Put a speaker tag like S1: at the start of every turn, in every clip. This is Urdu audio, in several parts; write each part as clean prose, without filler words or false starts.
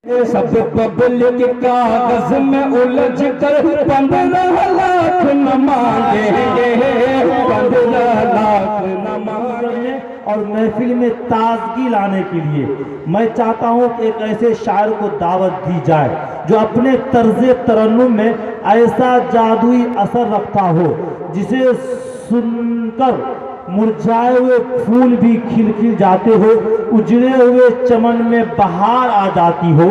S1: سب پبلک کاغذ میں الجھ کر 15 لاکھ نہ مانگیں گے، 15 لاکھ نہ مانگیں گے۔
S2: اور محفل میں تازگی لانے کے لیے میں چاہتا ہوں کہ ایک ایسے شاعر کو دعوت دی جائے جو اپنے طرز ترنم میں ایسا جادوئی اثر رکھتا ہو جسے سن کر مرجھائے ہوئے پھول بھی کھل کھل جاتے ہو، اجڑے ہوئے چمن میں بہار آ جاتی ہو،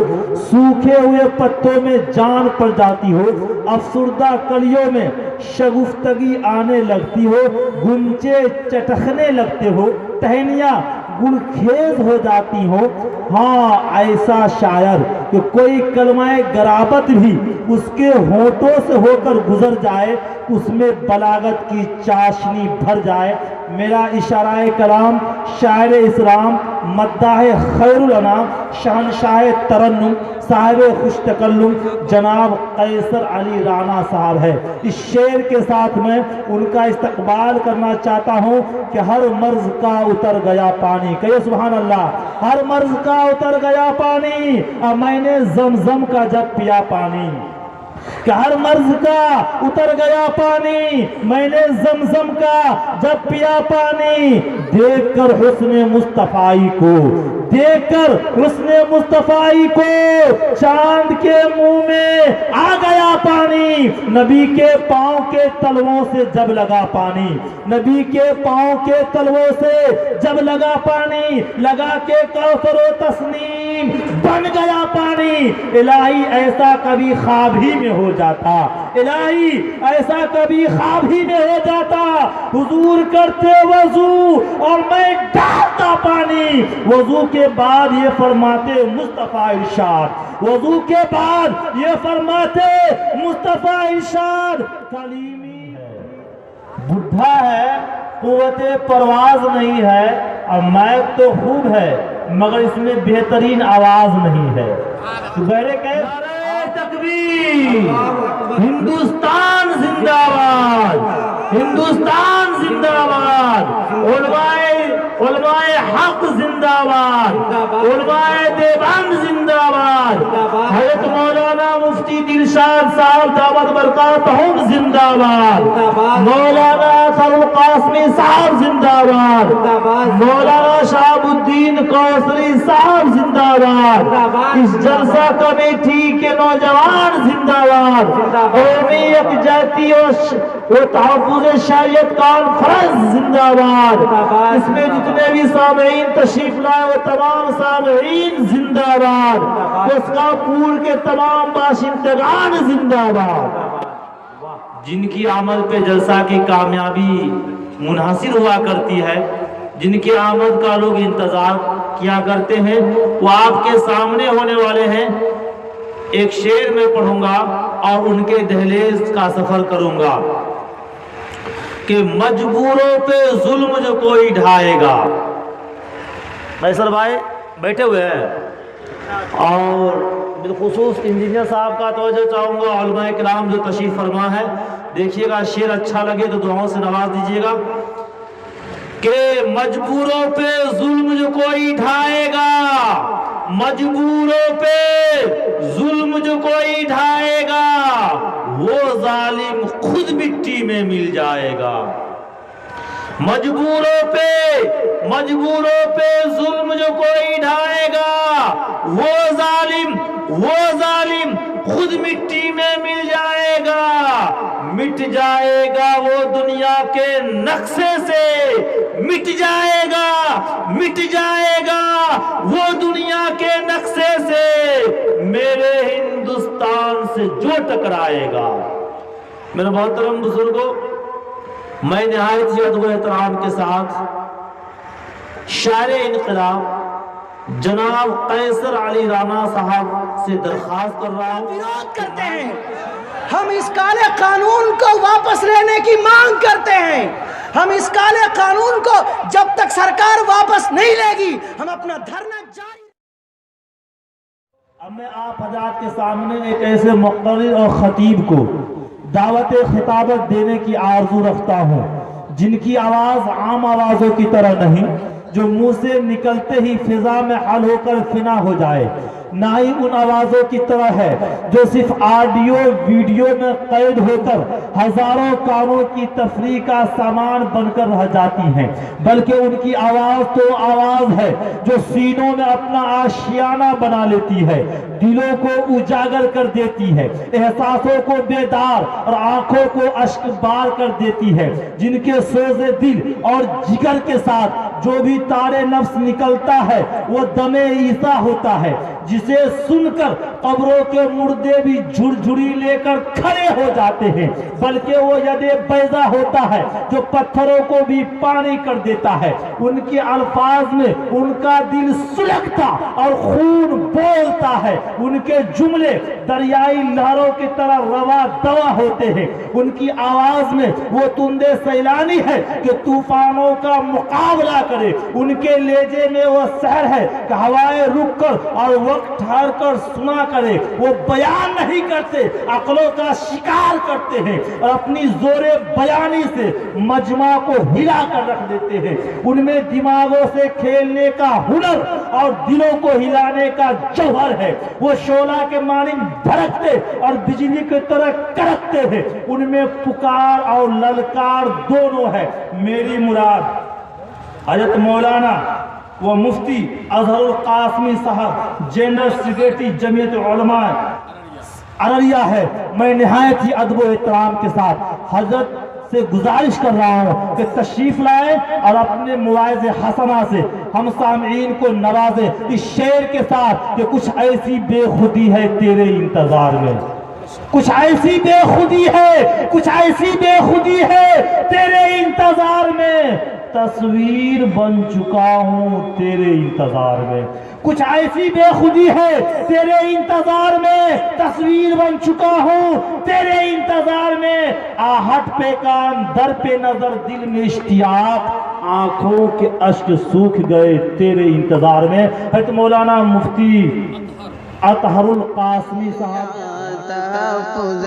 S2: سوکھے ہوئے پتوں میں جان پڑ جاتی ہو، افسردہ کلیوں میں شگفتگی آنے لگتی ہو، گنچے چٹکنے لگتے ہو، ٹہنیاں گل خیز ہو جاتی ہو۔ ہاں، ایسا شاعر کہ کوئی کلمہ غرابت بھی اس کے ہونٹوں سے ہو کر گزر جائے، اس میں بلاغت کی چاشنی بھر جائے۔ میرا اشارہ کلام شاعر اسلام، مداح خیر الانام، شہنشاہ ترنم، صاحب خوش تکلم جناب قیصر علی رانا صاحب ہے۔ اس شعر کے ساتھ میں ان کا استقبال کرنا چاہتا ہوں کہ ہر مرض کا اتر گیا پانی، کہیے سبحان اللہ، ہر مرض کا اتر گیا پانی، اور میں نے زمزم کا جب پیا پانی، کہ ہر مرض کا اتر گیا پانی، میں نے زمزم کا جب پیا پانی، دیکھ کر حسن مصطفی کو، دیکھ کر حسن مصطفی کو چاند کے منہ میں آ گیا پانی، نبی کے پاؤں کے تلووں سے جب لگا پانی، نبی کے پاؤں کے تلووں سے جب لگا پانی، لگا کے کوثر و تسنیم بن گیا پانی۔ الہی ایسا کبھی خواب ہی میں ہو جاتا، الہی ایسا کبھی خواب ہی میں ہو جاتا، حضور کرتے وضو اور میں ڈالتا پانی، وضو کے بعد یہ فرماتے مصطفیٰ ارشاد، وضو کے بعد یہ فرماتے مصطفیٰ ارشاد، کلیمی ہے، بڈھا ہے، قوت پرواز نہیں ہے، اور مائک تو خوب ہے مگر اس میں بہترین آواز نہیں ہے۔ تکبیر، ہندوستان زندہ باد، ہندوستان زندہ باد، علماء حق زندہ باد، علماء دیوبند زندہ باد، حضرت مولانا مفتی دلشاد صاحب دامت برکاتہم زندہ باد، مولانا ابو القاسمی صاحب زندہ باد، مولانا شہاب الدین کوثری صاحب زندہ باد، اس جلسہ کمیٹی کے نوجوان زندہ باد، قومی یکجہتی اور تحفظ شریعت کانفرنس زندہ باد، اس میں جتنے بھی سامعین تشریف لائے وہ تمام سامعین زندہ باد، اسکا پور کے تمام باشندگان زندہ باد، جن کی عمل پہ جلسہ کی کامیابی منحصر ہوا کرتی ہے، جن کی آمد کا لوگ انتظار کیا کرتے ہیں، وہ آپ کے سامنے ہونے والے ہیں۔ ایک شعر میں پڑھوں گا اور ان کے دہلیز کا سفر کروں گا کہ مجبوروں پہ ظلم جو کوئی ڈھائے گا۔ فیصل بھائی بیٹھے ہوئے ہیں، اور بالخصوص انجینئر صاحب کا توجہ چاہوں گا، علماء کرام جو تشریف فرما ہے، دیکھیے گا شعر اچھا لگے تو دعاؤں سے نواز دیجیے گا کہ مجبوروں پہ ظلم جو کوئی ڈھائے گا، مجبوروں پہ ظلم جو کوئی ڈھائے گا، وہ ظالم خود مٹی میں مل جائے گا۔ مجبوروں پہ ظلم جو کوئی ڈھائے گا، وہ ظالم خود مٹی میں مل جائے گا، مٹ جائے گا وہ دنیا کے نقشے سے، مٹ جائے گا وہ دنیا کے نقشے سے، میرے ہندوستان سے جو ٹکرائے گا۔ میرے محترم بزرگوں، میں نہایت ہی ادب و احترام کے ساتھ شاعر انقلاب جناب قیصر علی رانا صاحب سے درخواست کر رہا ہوں،
S3: ویرود کرتے ہیں، ہم اس کالے قانون کو واپس لینے کی مانگ کرتے ہیں، ہم اس کالے قانون کو جب تک سرکار واپس نہیں لے گی ہم اپنا دھرنا جاری۔
S2: اب میں آپ حضرات کے سامنے ایک ایسے مقرر اور خطیب کو دعوت خطابت دینے کی آرزو رکھتا ہوں جن کی آواز عام آوازوں کی طرح نہیں، جو منہ سے نکلتے ہی فضا میں حل ہو کر فنا ہو جائے، نہ ہی ان آوازوں کی طرح ہے جو صرف آڈیو ویڈیو میں قید ہو کر ہزاروں کاموں کی تفریح کا سامان بن کر رہ جاتی ہیں، بلکہ ان کی آواز تو آواز ہے جو سینوں میں اپنا آشیانہ بنا لیتی ہے، دلوں کو اجاگر کر دیتی ہے، احساسوں کو بیدار اور آنکھوں کو اشک بار کر دیتی ہے، جن کے سوز دل اور جگر کے ساتھ جو بھی تار نفس نکلتا ہے وہ دم عیسیٰ ہوتا ہے، جسے سن کر قبروں کے مردے بھی جھڑجھڑی لے کر کھڑے ہو جاتے ہیں، بلکہ وہ ید بیضا ہوتا ہے جو پتھروں کو بھی پانی کر دیتا ہے۔ ان کے الفاظ میں ان کا دل سلگتا اور خون بولتا ہے، ان کے جملے دریائی لہروں کی طرح روا دوا ہوتے ہیں، ان کی آواز میں وہ تندے سیلانی ہے کہ طوفانوں کا مقابلہ کرے، ان کے لہجے میں وہ سحر ہے کہ ہوائیں رک کر اور وقت ٹھہر کر سنا کرے، وہ بیان نہیں کرتے، عقلوں کا شکار کرتے ہیں اور اپنی زور بیانی سے مجمع کو ہلا کر رکھ دیتے ہیں۔ ان میں دماغوں سے کھیلنے کا ہنر اور دلوں کو ہلانے کا جوہر ہے، وہ شعلہ کے مانند بھڑکتے اور بجلی کی طرح کڑکتے ہیں، ان میں پکار اور للکار دونوں ہے۔ میری مراد حضرت مولانا و مفتی اظہر القاسمی صاحب جنرل سیکریٹری جمعیت علماء ارریہ ہے۔ میں نہایت ہی ادب و احترام کے ساتھ حضرت سے گزارش کر رہا ہوں کہ تشریف لائیں اور اپنے مواعظ حسنہ سے ہم سامعین کو نوازیں اس شعر کے ساتھ کہ کچھ ایسی بے خودی ہے تیرے انتظار میں، کچھ ایسی بے خودی ہے، کچھ ایسی بے خودی ہے تیرے انتظار میں، تصویر بن چکا ہوں تیرے انتظار میں، کچھ ایسی بے خودی ہے تیرے انتظار میں، تصویر بن چکا ہوں تیرے انتظار میں، آہٹ پہ کان در پہ نظر دل میں اشتیاق، آنکھوں کے اشک سوکھ گئے تیرے انتظار میں۔ حضرت مولانا مفتی اطہر القاسمی صاحب
S4: تحفظ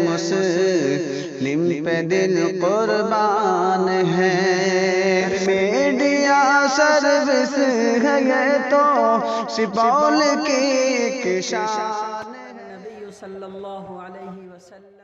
S4: مسلم پہ دل قربان ہے، میڈیا سروس ہے تو سپول کی ایک شان ہے۔
S3: نبی صلی اللہ علیہ وسلم